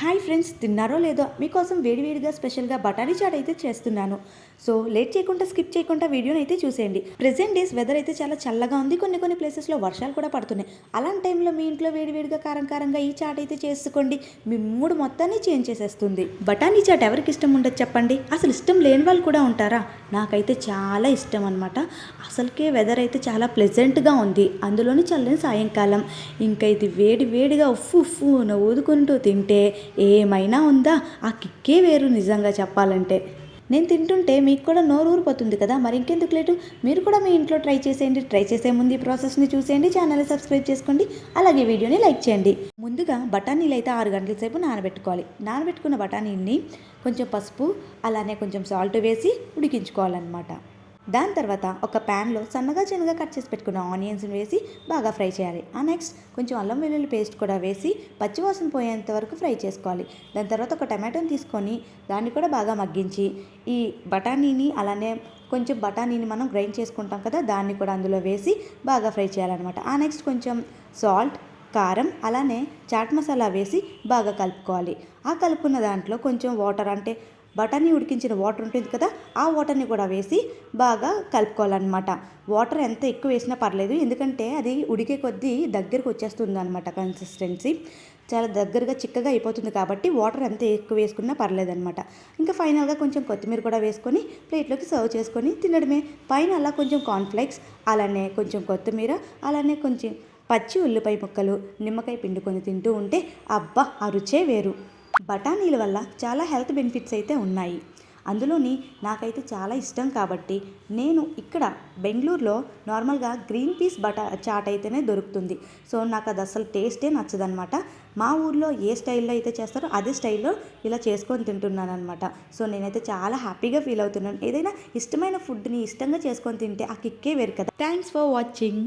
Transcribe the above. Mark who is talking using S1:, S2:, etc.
S1: Hi friends, తిన్నారో లేదో మీకోసం వేడివేడిగా స్పెషల్గా బఠానీ చాట్ అయితే చేస్తున్నాను. సో లేట్ చేయకుండా స్కిప్ చేయకుండా వీడియోని అయితే చూసేయండి. ప్రెజెంట్ డేస్ వెదర్ అయితే చాలా చల్లగా ఉంది. కొన్ని ప్లేసెస్లో వర్షాలు కూడా పడుతున్నాయి. అలాంటి టైంలో మీ ఇంట్లో వేడివేడిగా కారంగా ఈ చాట్ అయితే చేసుకోండి. మీ మూడు మొత్తాన్ని చేంజ్ చేసేస్తుంది. బఠానీ చాట్ ఎవరికి ఇష్టం ఉండదు చెప్పండి? అసలు ఇష్టం లేని వాళ్ళు కూడా ఉంటారా? నాకైతే చాలా ఇష్టం అనమాట. అసలుకే వెదర్ అయితే చాలా ప్లెజెంట్గా ఉంది. అందులోని చల్లని సాయంకాలం ఇంకా ఇది వేడిగా ఉఫ్ఫు ఊదుకుంటూ తింటే ఏమైనా ఉందా? ఆ కిక్కే వేరు నిజంగా చెప్పాలంటే. నేను తింటుంటే మీకు కూడా నోరు ఊరిపోతుంది కదా, మరి ఇంకెందుకు లేటు, మీరు కూడా మీ ఇంట్లో ట్రై చేసేయండి. ట్రై చేసే ముందు ఈ ప్రాసెస్ని చూసేయండి, ఛానల్ని సబ్స్క్రైబ్ చేసుకోండి, అలాగే వీడియోని లైక్ చేయండి. ముందుగా బఠానీలు అయితే 6 గంటల సేపు నానబెట్టుకోవాలి. నానబెట్టుకున్న బఠానీని కొంచెం పసుపు అలానే కొంచెం సాల్ట్ వేసి ఉడికించుకోవాలన్నమాట. దాని తర్వాత ఒక ప్యాన్లో సన్నగా చిన్నగా కట్ చేసి పెట్టుకున్న ఆనియన్స్ని వేసి బాగా ఫ్రై చేయాలి. నెక్స్ట్ కొంచెం అల్లం వెల్లుల్లి పేస్ట్ కూడా వేసి పచ్చివాసన పోయేంత వరకు ఫ్రై చేసుకోవాలి. దాని తర్వాత ఒక టమాటోని తీసుకొని దాన్ని కూడా బాగా మగ్గించి ఈ బఠానీని అలానే కొంచెం బఠానీని మనం గ్రైండ్ చేసుకుంటాం కదా, దాన్ని కూడా అందులో వేసి బాగా ఫ్రై చేయాలన్నమాట. నెక్స్ట్ కొంచెం సాల్ట్, కారం అలానే చాట్ మసాలా వేసి బాగా కలుపుకోవాలి. కలుపుకున్న దాంట్లో కొంచెం వాటర్, అంటే బఠానీ ఉడికించిన వాటర్ ఉంటుంది కదా, ఆ వాటర్ని కూడా వేసి బాగా కలుపుకోవాలన్నమాట. వాటర్ ఎంత ఎక్కువ వేసినా పర్లేదు, ఎందుకంటే అది ఉడికే కొద్దీ దగ్గరకు వచ్చేస్తుంది అనమాట. కన్సిస్టెన్సీ చాలా దగ్గరగా చిక్కగా అయిపోతుంది కాబట్టి వాటర్ ఎంత ఎక్కువ వేసుకున్నా పర్లేదన్నమాట. ఇంకా ఫైనల్గా కొంచెం కొత్తిమీర కూడా వేసుకొని ప్లేట్లోకి సర్వ్ చేసుకొని తినడమే. పైన అలా కొంచెం కార్న్ఫ్లేక్స్ అలానే కొంచెం కొత్తిమీర అలానే కొంచెం పచ్చి ఉల్లిపాయ ముక్కలు నిమ్మకాయ పిండుకొని తింటూ ఉంటే అబ్బా, ఆ రుచే వేరు. బఠానీల వల్ల చాలా హెల్త్ బెనిఫిట్స్ అయితే ఉన్నాయి. అందులోని నాకైతే చాలా ఇష్టం కాబట్టి నేను ఇక్కడ బెంగళూరులో నార్మల్గా గ్రీన్ పీస్ చాట్ అయితేనే దొరుకుతుంది. సో నాకు అది అసలు టేస్టే నచ్చదనమాట. మా ఊర్లో ఏ స్టైల్లో అయితే చేస్తారో అదే స్టైల్లో ఇలా చేసుకొని తింటున్నాను అనమాట. సో నేనైతే చాలా హ్యాపీగా ఫీల్ అవుతున్నాను. ఏదైనా ఇష్టమైన ఫుడ్ని ఇష్టంగా చేసుకొని తింటే ఆ కిక్కే వేరు కదా. Thanks for watching.